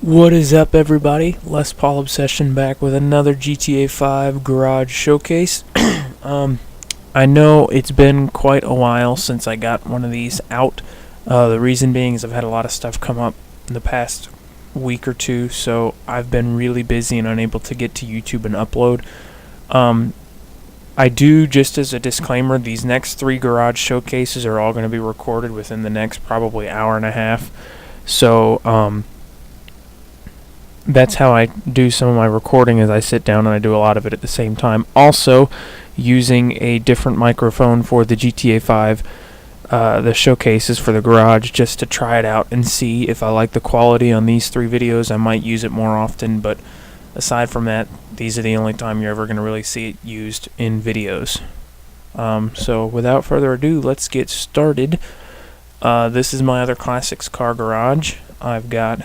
What is up, everybody? Les Paul Obsession back with another GTA 5 garage showcase. I know it's been quite a while since I got one of these out. The reason being is I've had a lot of stuff come up in the past week or two, so I've been really busy and unable to get to YouTube and upload. I do, just as a disclaimer, these next 3 garage showcases are all going to be recorded within the next probably hour and a half. So, that's how I do some of my recording, as I sit down and I do a lot of it at the same time. Also, using a different microphone for the GTA 5, the showcases for the garage, just to try it out and see if I like the quality on these 3 videos. I might use it more often, but aside from that, these are the only time you're ever going to really see it used in videos. So without further ado, let's get started. This is my other Classics car garage. I've got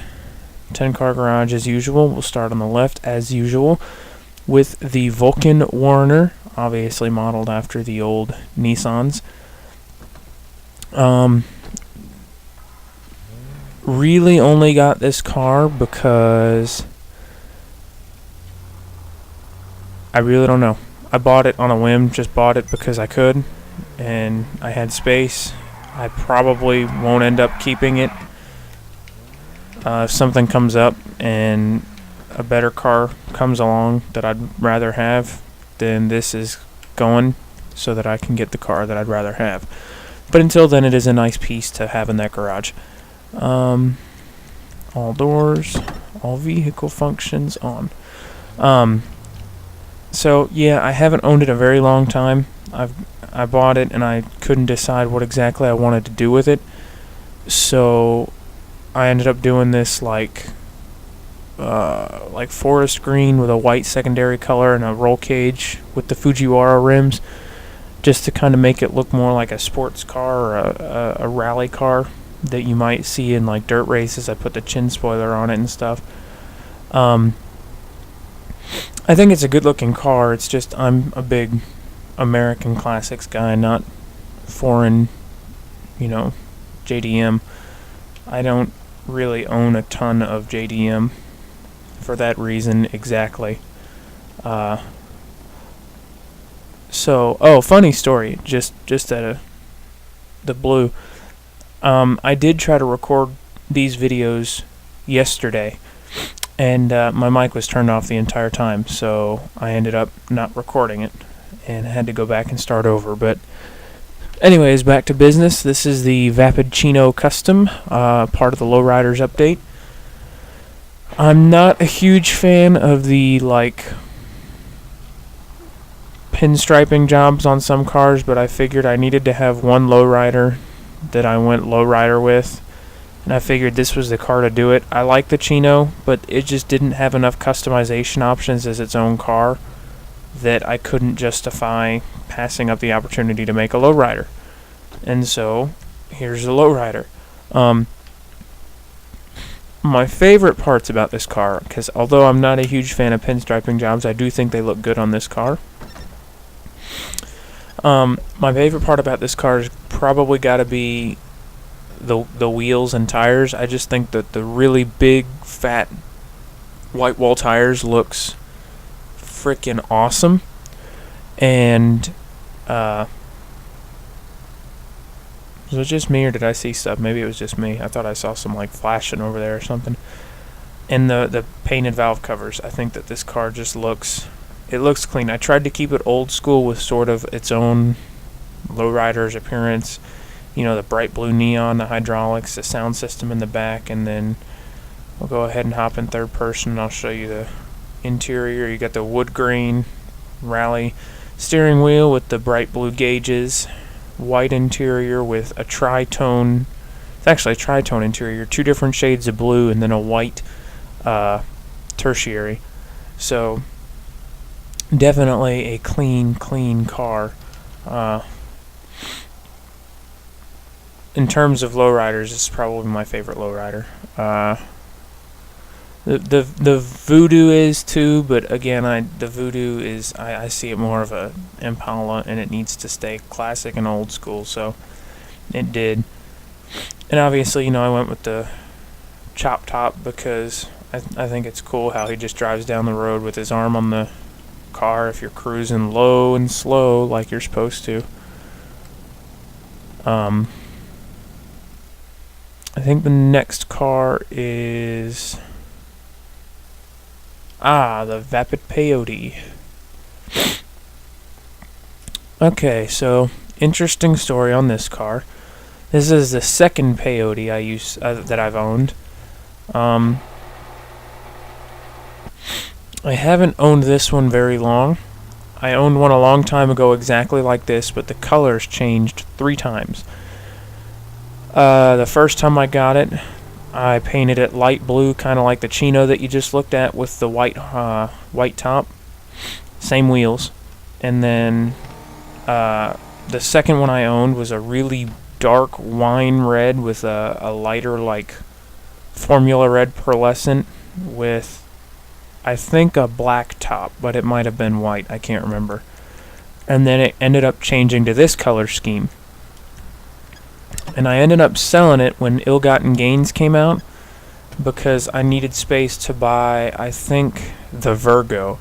10 car garage as usual. We'll start on the left as usual with the Vulcan Warner, obviously modeled after the old Nissans. Really only got this car because I really don't know. I bought it on a whim, just bought it because I could, and I had space. I probably won't end up keeping it. If something comes up and a better car comes along that I'd rather have, then this is going so that I can get the car that I'd rather have. But until then, it is a nice piece to have in that garage. All doors, all vehicle functions on. So yeah, I haven't owned it a very long time. I bought it and I couldn't decide what exactly I wanted to do with it. So I ended up doing this like forest green with a white secondary color and a roll cage with the Fujiwara rims, just to kind of make it look more like a sports car or a rally car that you might see in like dirt races. I put the chin spoiler on it and stuff. I think it's a good looking car. It's just I'm a big American Classics guy, not foreign, JDM. I don't really own a ton of JDM for that reason exactly. Funny story, just out of the blue. I did try to record these videos yesterday, and my mic was turned off the entire time, so I ended up not recording it and had to go back and start over. But anyways, back to business. This is the Vapid Chino Custom, part of the Lowriders update. I'm not a huge fan of the pinstriping jobs on some cars, but I figured I needed to have one lowrider that I went lowrider with, and I figured this was the car to do it. I like the Chino, but it just didn't have enough customization options as its own car that I couldn't justify passing up the opportunity to make a lowrider. And so, here's the lowrider. My favorite parts about this car, because although I'm not a huge fan of pinstriping jobs, I do think they look good on this car. My favorite part about this car is probably got to be the wheels and tires. I just think that the really big, fat, white wall tires looks freaking awesome. And was it just me, or did I see stuff? Maybe it was just me. I thought I saw some flashing over there or something. And the painted valve covers. I think that this car just looks clean. I tried to keep it old school with sort of its own lowrider's appearance. The bright blue neon, the hydraulics, the sound system in the back, and then we'll go ahead and hop in third person and I'll show you the interior. You got the wood grain rally steering wheel with the bright blue gauges, white interior with a tritone. It's actually a tritone interior, 2 different shades of blue and then a white tertiary. So definitely a clean car. In terms of lowriders, this is probably my favorite lowrider. The Voodoo is too, but again, the Voodoo is, I see it more of a Impala, and it needs to stay classic and old school, so it did. And obviously, I went with the chop top because I think it's cool how he just drives down the road with his arm on the car if you're cruising low and slow like you're supposed to. I think the next car is the Vapid Peyote. Okay, so interesting story on this car. This is the second peyote that I've owned. I haven't owned this one very long. I owned one a long time ago exactly like this, but the colors changed 3 times. The first time I got it, I painted it light blue, kind of like the Chino that you just looked at with the white top. Same wheels. And then the second one I owned was a really dark wine red with a lighter, like, formula red pearlescent with, I think, a black top, but it might have been white. I can't remember. And then it ended up changing to this color scheme. And I ended up selling it when Ill-Gotten Gains came out because I needed space to buy, I think, the Virgo.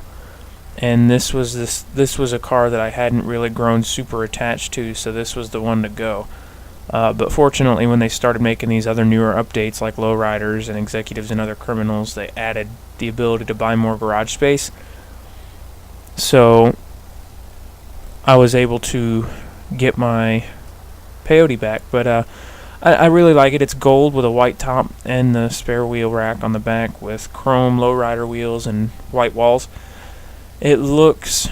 And this was a car that I hadn't really grown super attached to, so this was the one to go. But fortunately, when they started making these other newer updates like lowriders and executives and other criminals, they added the ability to buy more garage space. So I was able to get my peyote back. But I really like it. It's gold with a white top and the spare wheel rack on the back with chrome lowrider wheels and white walls. It looks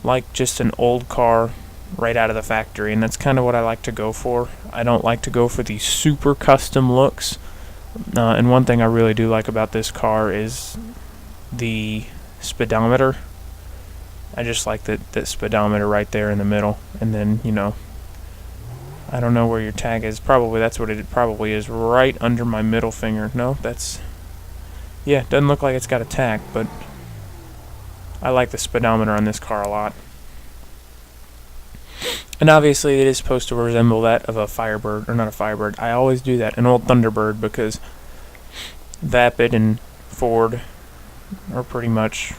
like just an old car right out of the factory, and that's kind of what I like to go for. I don't like to go for these super custom looks. And one thing I really do like about this car is the speedometer. I just like that speedometer right there in the middle. And then, you know, I don't know where your tag is. That's what it probably is, right under my middle finger. No, yeah, it doesn't look like it's got a tag, but I like the speedometer on this car a lot. And obviously it is supposed to resemble that of a Firebird, or not a Firebird, I always do that, an old Thunderbird, because Vapid and Ford are pretty much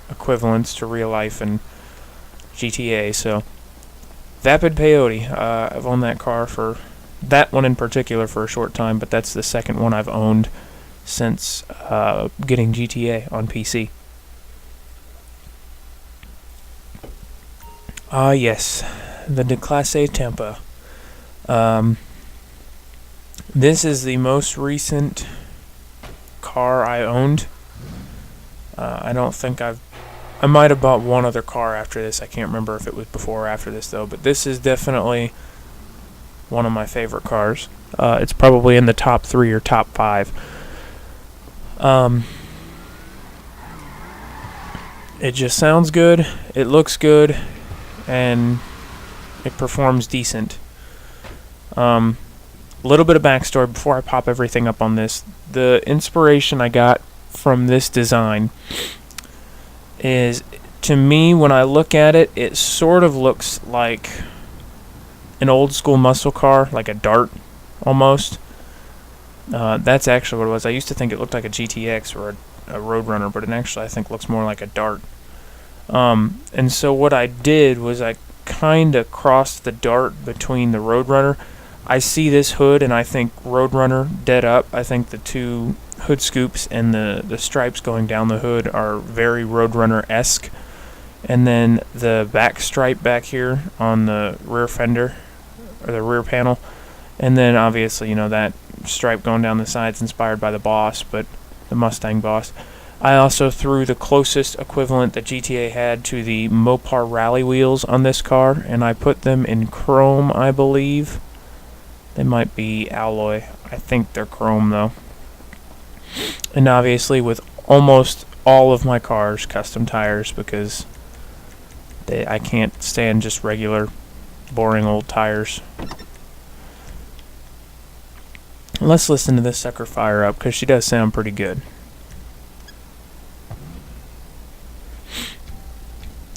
equivalents to real life and GTA, so Vapid Peyote, I've owned that car for, that one in particular, for a short time, but that's the second one I've owned since getting GTA on PC. Yes, the Clase Tampa. This is the most recent car I owned. I don't think I might have bought one other car after this. I can't remember if it was before or after this, though. But this is definitely one of my favorite cars. It's probably in the top 3 or top 5. It just sounds good. It looks good. And it performs decent. A little bit of backstory before I pop everything up on this. The inspiration I got from this design is, to me, when I look at it, it sort of looks like an old school muscle car, like a Dart almost. That's actually what it was. I used to think it looked like a GTX or a Roadrunner, but it actually, I think, looks more like a Dart. And so what I did was I kind of crossed the Dart between the Roadrunner. I see this hood and I think Roadrunner dead up. I think the two hood scoops and the stripes going down the hood are very Roadrunner-esque. And then the back stripe back here on the rear fender, or the rear panel. And then obviously, you know, that stripe going down the sides inspired by the Boss, but the Mustang Boss. I also threw the closest equivalent that GTA had to the Mopar Rally wheels on this car, and I put them in chrome, I believe. They might be alloy. I think they're chrome, though. And obviously, with almost all of my cars, custom tires, because I can't stand just regular, boring old tires. Let's listen to this sucker fire up, because she does sound pretty good.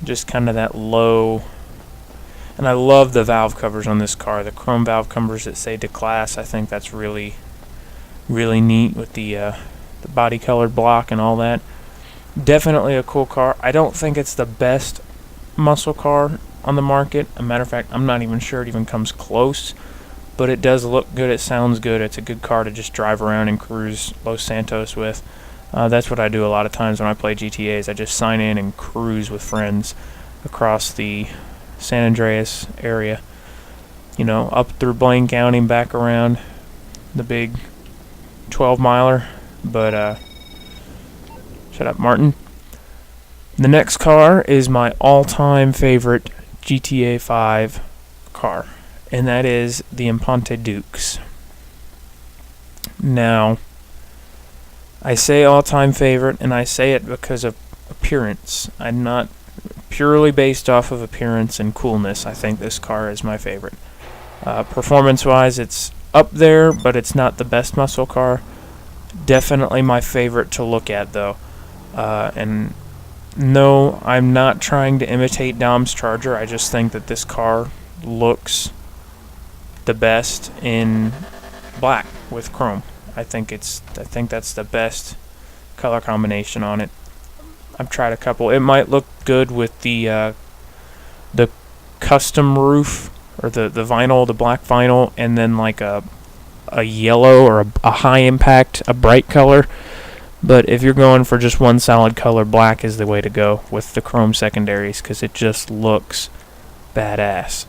Just kind of that low, and I love the valve covers on this car, the chrome valve covers that say Clase. I think that's really, really neat with the the body colored block and all that. Definitely a cool car. I don't think it's the best muscle car on the market. As a matter of fact, I'm not even sure it even comes close, but it does look good. It sounds good. It's a good car to just drive around and cruise Los Santos with. That's what I do a lot of times when I play GTAs. I just sign in and cruise with friends across the San Andreas area. You know, up through Blaine County and back around the big 12-miler. But, shut up, Martin. The next car is my all-time favorite GTA 5 car, and that is the Imponte Dukes. Now, I say all-time favorite, and I say it because of appearance. I'm not purely based off of appearance and coolness. I think this car is my favorite. Performance-wise, it's up there, but it's not the best muscle car. Definitely my favorite to look at, though. And no, I'm not trying to imitate Dom's Charger. I just think that this car looks the best in black with chrome. I think that's the best color combination on it. I've tried a couple. It might look good with the custom roof, or the vinyl, the black vinyl, and then like a yellow or a high impact, a bright color. But if you're going for just one solid color, black is the way to go with the chrome secondaries, because it just looks badass.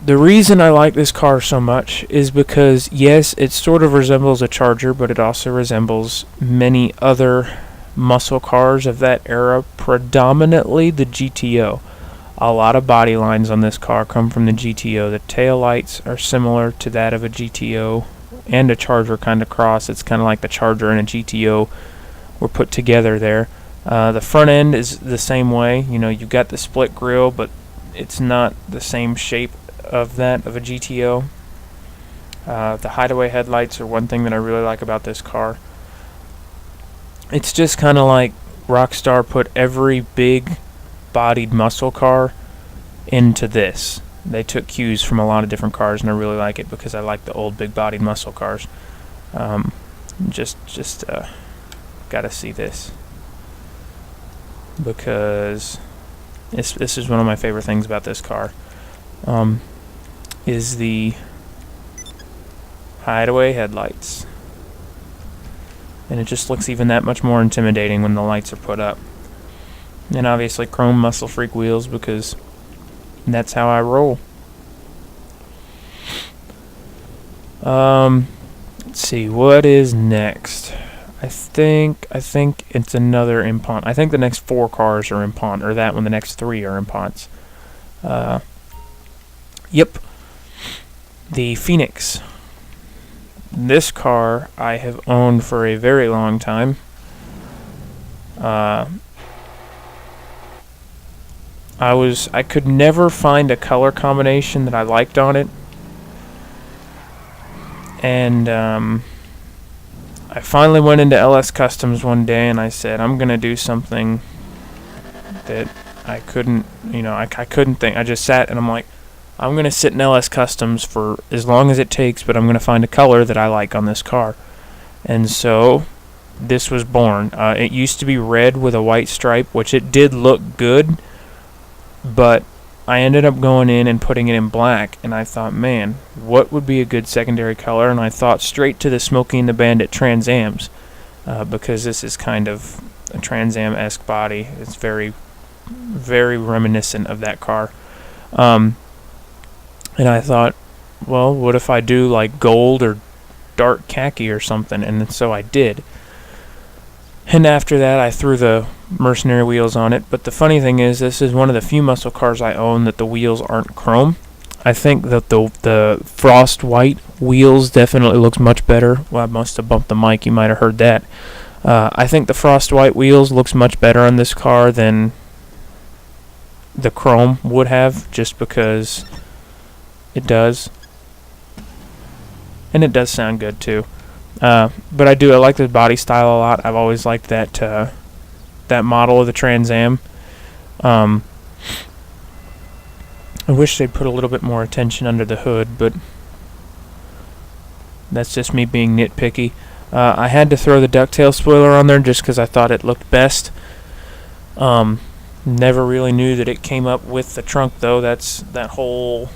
The reason I like this car so much is because, yes, it sort of resembles a Charger, but it also resembles many other muscle cars of that era, predominantly the GTO. A lot of body lines on this car come from the GTO. The tail lights are similar to that of a GTO and a Charger kind of cross. It's kind of like the Charger and a GTO were put together there. The front end is the same way. You know, you've got the split grille, but it's not the same shape of that of a GTO. The hideaway headlights are one thing that I really like about this car. It's just kind of like Rockstar put every big bodied muscle car into this. They took cues from a lot of different cars, and I really like it because I like the old big bodied muscle cars. Just gotta see this, because this is one of my favorite things about this car. Is the hideaway headlights, and it just looks even that much more intimidating when the lights are put up. And obviously chrome Muscle Freak wheels, because that's how I roll. Let's see, what is next? I think it's another Impont. I think the next 4 cars are Impont, or that one, the next 3 are Imponts. Yep. The Phoenix. This car I have owned for a very long time. I could never find a color combination that I liked on it, and I finally went into LS Customs one day and I said, I'm gonna do something that I couldn't think. I just sat and I'm like, I'm gonna sit in LS Customs for as long as it takes, but I'm gonna find a color that I like on this car. And so this was born. It used to be red with a white stripe, which it did look good, but I ended up going in and putting it in black, and I thought, man, what would be a good secondary color? And I thought straight to the Smokey and the Bandit Trans Ams, because this is kind of a Trans Am-esque body. It's very, very reminiscent of that car. And I thought, well, what if I do like gold or dark khaki or something? And so I did. And after that, I threw the mercenary wheels on it. But the funny thing is, this is one of the few muscle cars I own that the wheels aren't chrome. I think that the frost white wheels definitely looks much better. Well, I must have bumped the mic. You might have heard that. I think the frost white wheels looks much better on this car than the chrome would have, just because it does. And it does sound good too. But I like the body style a lot. I've always liked that model of the Trans Am. I wish they'd put a little bit more attention under the hood, but That's just me being nitpicky. I had to throw the ducktail spoiler on there just because I thought it looked best. Never really knew that it came up with the trunk, though. That's that whole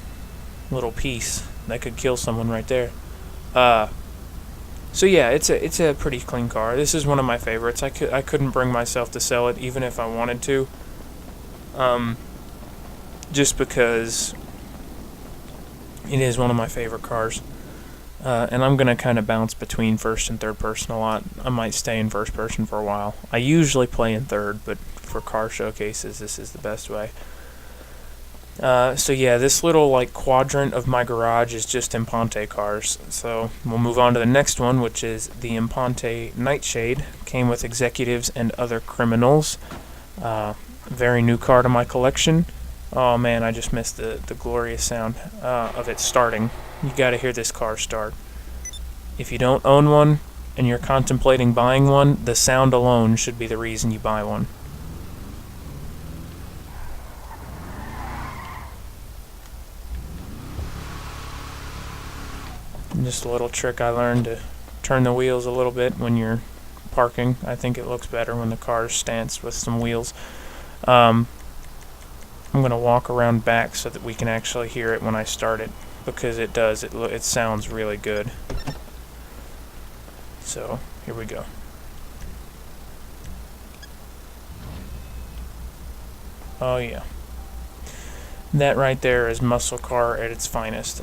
little piece that could kill someone right there. So yeah, it's a pretty clean car. This is one of my favorites. I couldn't bring myself to sell it even if I wanted to. Just because it is one of my favorite cars. And I'm going to kind of bounce between first and third person a lot. I might stay in first person for a while. I usually play in third, but for car showcases, this is the best way. So yeah, this little like quadrant of my garage is just Impante cars. So we'll move on to the next one, which is the Impante Nightshade. Came with executives and other criminals. Very new car to my collection. Oh man, I just missed the glorious sound of it starting. You gotta hear this car start. If you don't own one and you're contemplating buying one, the sound alone should be the reason you buy one. And just a little trick I learned to turn the wheels a little bit when you're parking. I think it looks better when the car's stance with some wheels. I'm going to walk around back so that we can actually hear it when I start it, because it does. It sounds really good. So, here we go. Oh yeah. That right there is muscle car at its finest.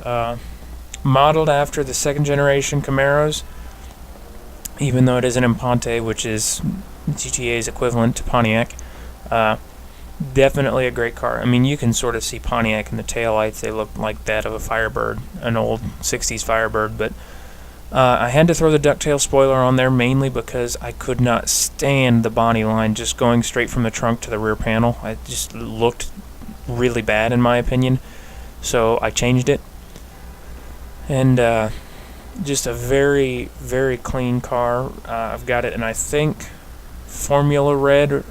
Modeled after the second generation Camaros, even though it is an Impante, which is GTA's equivalent to Pontiac. Definitely a great car. I mean, you can sort of see Pontiac in the taillights. They look like that of a Firebird, an old 60s Firebird, but I had to throw the ducktail spoiler on there mainly because I could not stand the body line just going straight from the trunk to the rear panel. It just looked really bad in my opinion, so I changed it. And just a very, very clean car. I've got it in, I think, Formula Red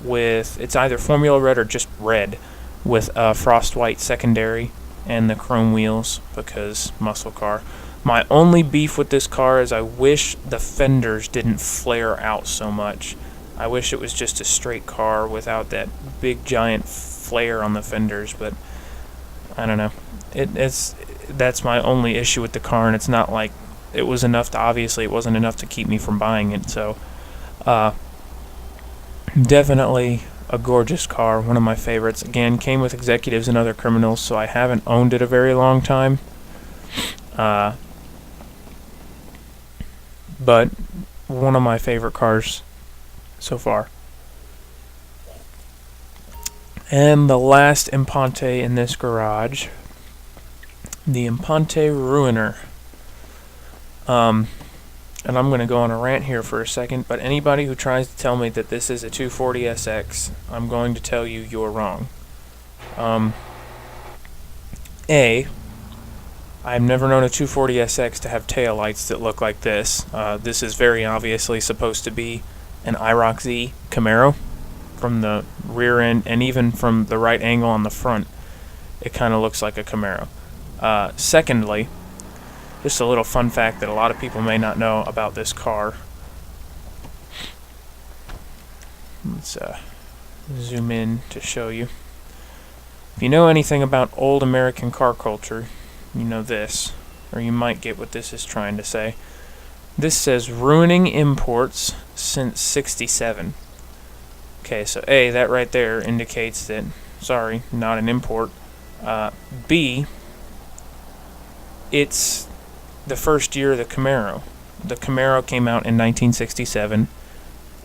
with, it's either Formula Red or just red with frost white secondary and the chrome wheels because muscle car. My only beef with this car is I wish the fenders didn't flare out so much. I wish it was just a straight car without that big giant flare on the fenders, but I don't know. That's my only issue with the car, and it's not like it was enough to, obviously it wasn't enough to keep me from buying it, so definitely a gorgeous car, one of my favorites. Again, came with executives and other criminals, so I haven't owned it a very long time. But one of my favorite cars so far. And the last Impante in this garage, the Impante Ruiner. And I'm going to go on a rant here for a second, but anybody who tries to tell me that this is a 240SX, I'm going to tell you you're wrong. I've never known a 240SX to have taillights that look like this. This is very obviously supposed to be an IROC Z Camaro. From the rear end, and even from the right angle on the front, it kind of looks like a Camaro. Secondly, just a little fun fact that a lot of people may not know about this car. Let's zoom in to show you. If you know anything about old American car culture, you know this, or you might get what this is trying to say. This says ruining imports since '67. Okay, so A, that right there indicates that, sorry, not an import. B, it's the first year of the Camaro. The Camaro came out in 1967,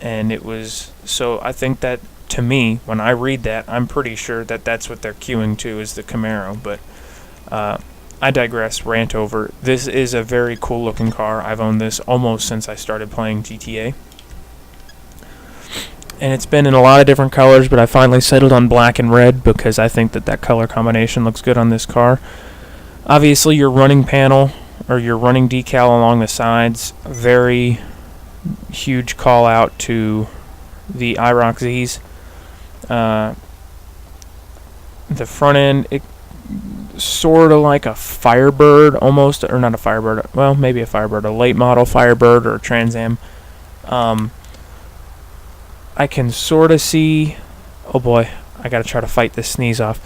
and it was, so I think that, to me, when I read that, I'm pretty sure that that's what they're queuing to is the Camaro, but I digress, rant over. This is a very cool looking car. I've owned this almost since I started playing GTA. And it's been in a lot of different colors, but I finally settled on black and red because I think that color combination looks good on this car. Obviously, your running panel or your running decal along the sides, very huge call out to the IROC Zs. The front end, sort of like a Firebird almost, or not a Firebird, well, maybe a Firebird, a late model Firebird or a Trans Am. I can sort of see, oh boy, I gotta try to fight this sneeze off.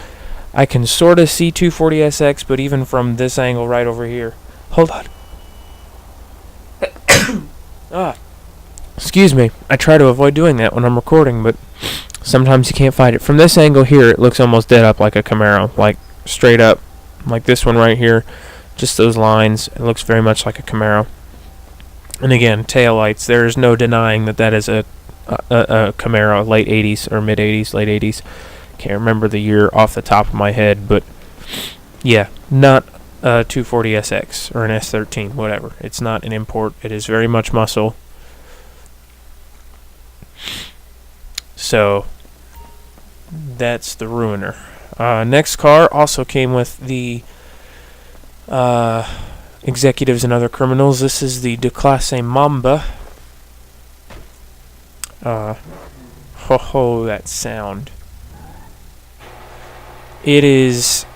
I can sort of see 240SX, but even from this angle right over here, hold on. Excuse me, I try to avoid doing that when I'm recording, but sometimes you can't fight it. From this angle here, it looks almost dead up like a Camaro, like straight up, like this one right here, just those lines. It looks very much like a Camaro. And again, taillights, there's no denying that that is a Camaro, late 80s or mid 80s, late 80s. Can't remember the year off the top of my head, but yeah, not a 240SX or an S13, whatever. It's not an import. It is very much muscle. So that's the ruiner. Next car also came with the Executives and Other Criminals. This is the Clase Mamba. Ho, that sound. It is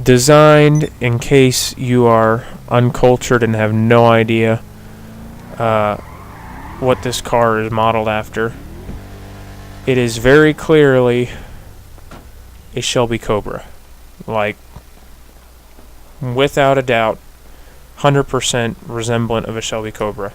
designed in case you are uncultured and have no idea what this car is modeled after. It is very clearly a Shelby Cobra. Like, without a doubt, 100% resemblant of a Shelby Cobra.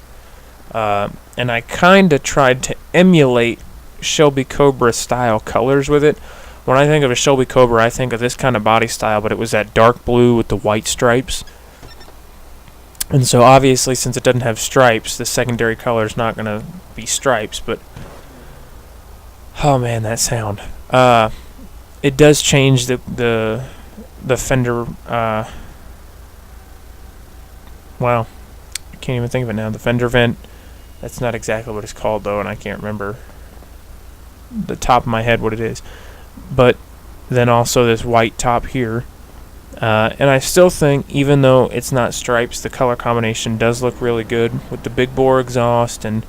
And I kind of tried to emulate Shelby Cobra style colors with it. When I think of a Shelby Cobra, I think of this kind of body style, but it was that dark blue with the white stripes. And so obviously, since it doesn't have stripes, the secondary color is not going to be stripes, but oh man, that sound. It does change the fender, wow, I can't even think of it now. The fender vent, that's not exactly what it's called though, and I can't remember the top of my head what it is. But then also this white top here. And I still think, even though it's not stripes, the color combination does look really good with the big bore exhaust, and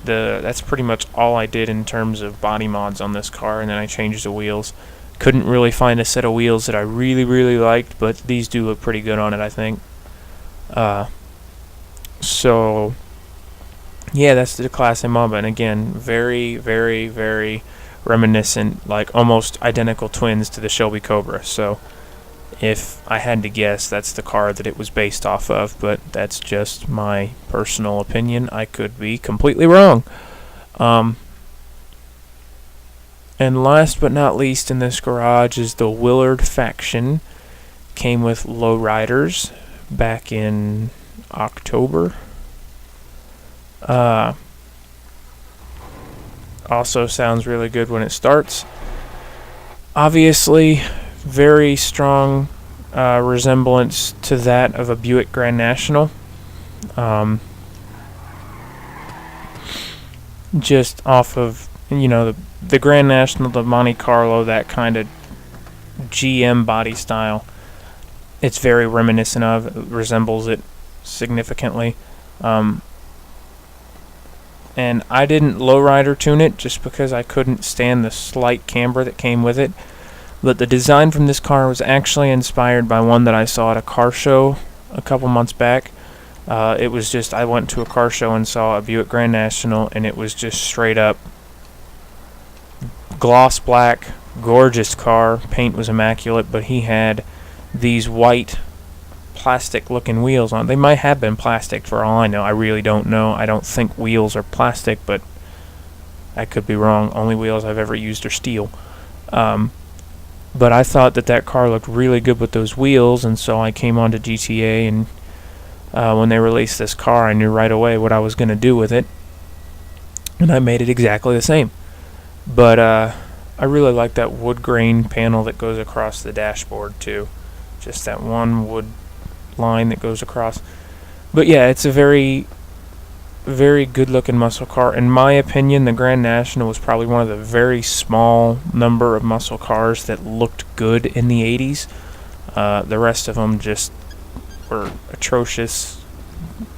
that's pretty much all I did in terms of body mods on this car, and then I changed the wheels. Couldn't really find a set of wheels that I really liked, but these do look pretty good on it, I think. So yeah, that's the Clase Mamba, and again, very reminiscent, like almost identical twins to the Shelby Cobra. So if I had to guess, that's the car that it was based off of, but that's just my personal opinion. I could be completely wrong. And last but not least in this garage is the Willard Faction. Came with lowriders back in October. Also sounds really good when it starts. Obviously, very strong resemblance to that of a Buick Grand National. Just off of, you know, the Grand National, the Monte Carlo, that kind of GM body style. It's very reminiscent of, it resembles it significantly. And I didn't lowrider tune it just because I couldn't stand the slight camber that came with it. But the design from this car was actually inspired by one that I saw at a car show a couple months back. It was just, I went to a car show and saw a Buick Grand National, and it was just straight up gloss black, gorgeous car. Paint was immaculate, but he had these white plastic looking wheels on. They might have been plastic for all I know. I really don't know. I don't think wheels are plastic, but I could be wrong. Only wheels I've ever used are steel. But I thought that car looked really good with those wheels, and so I came onto GTA, and when they released this car, I knew right away what I was going to do with it, and I made it exactly the same. But I really like that wood grain panel that goes across the dashboard too. Just that one wood line that goes across. But yeah, it's a very good looking muscle car. In my opinion, the Grand National was probably one of the very small number of muscle cars that looked good in the 80s. The rest of them just were atrocious,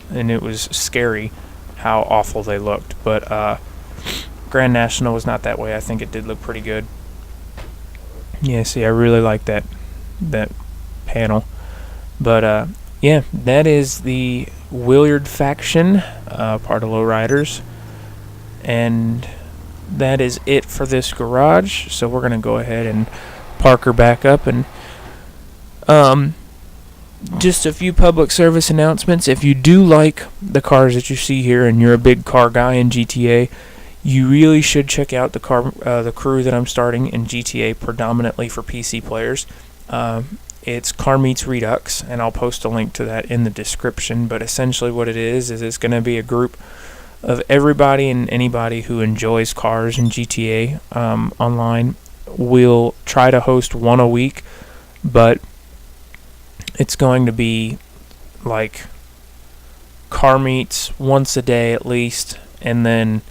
and it was scary how awful they looked. But Grand National was not that way. I think it did look pretty good. Yeah, see, I really like that panel. But yeah, that is the Willard Faction, part of Lowriders, and that is it for this garage. So we're gonna go ahead and park her back up, and just a few public service announcements. If you do like the cars that you see here and you're a big car guy in GTA, you really should check out the crew that I'm starting in GTA, predominantly for PC players. It's Car Meets Redux, and I'll post a link to that in the description. But essentially what it is it's going to be a group of everybody and anybody who enjoys cars in GTA online. We'll try to host one a week, but it's going to be like car meets once a day at least, and then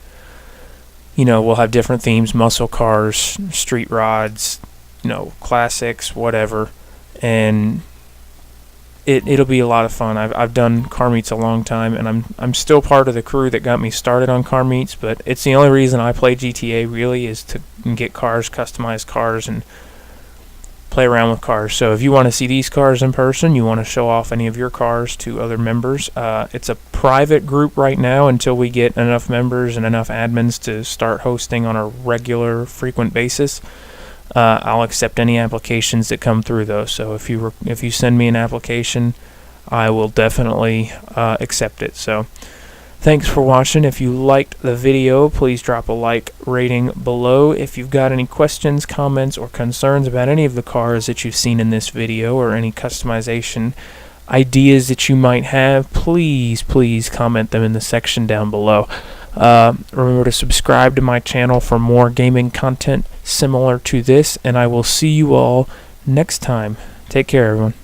we'll have different themes: muscle cars, street rods, classics, whatever. And it'll be a lot of fun. I've done car meets a long time, and I'm still part of the crew that got me started on car meets, but it's the only reason I play GTA really, is to get cars, customize cars, and play around with cars. So if you want to see these cars in person, you want to show off any of your cars to other members, it's a private group right now until we get enough members and enough admins to start hosting on a regular, frequent basis. I'll accept any applications that come through, though. So if you send me an application, I will definitely accept it. So thanks for watching. If you liked the video, please drop a like rating below. If you've got any questions, comments, or concerns about any of the cars that you've seen in this video, or any customization ideas that you might have, please comment them in the section down below. Remember to subscribe to my channel for more gaming content similar to this, and I will see you all next time. Take care, everyone.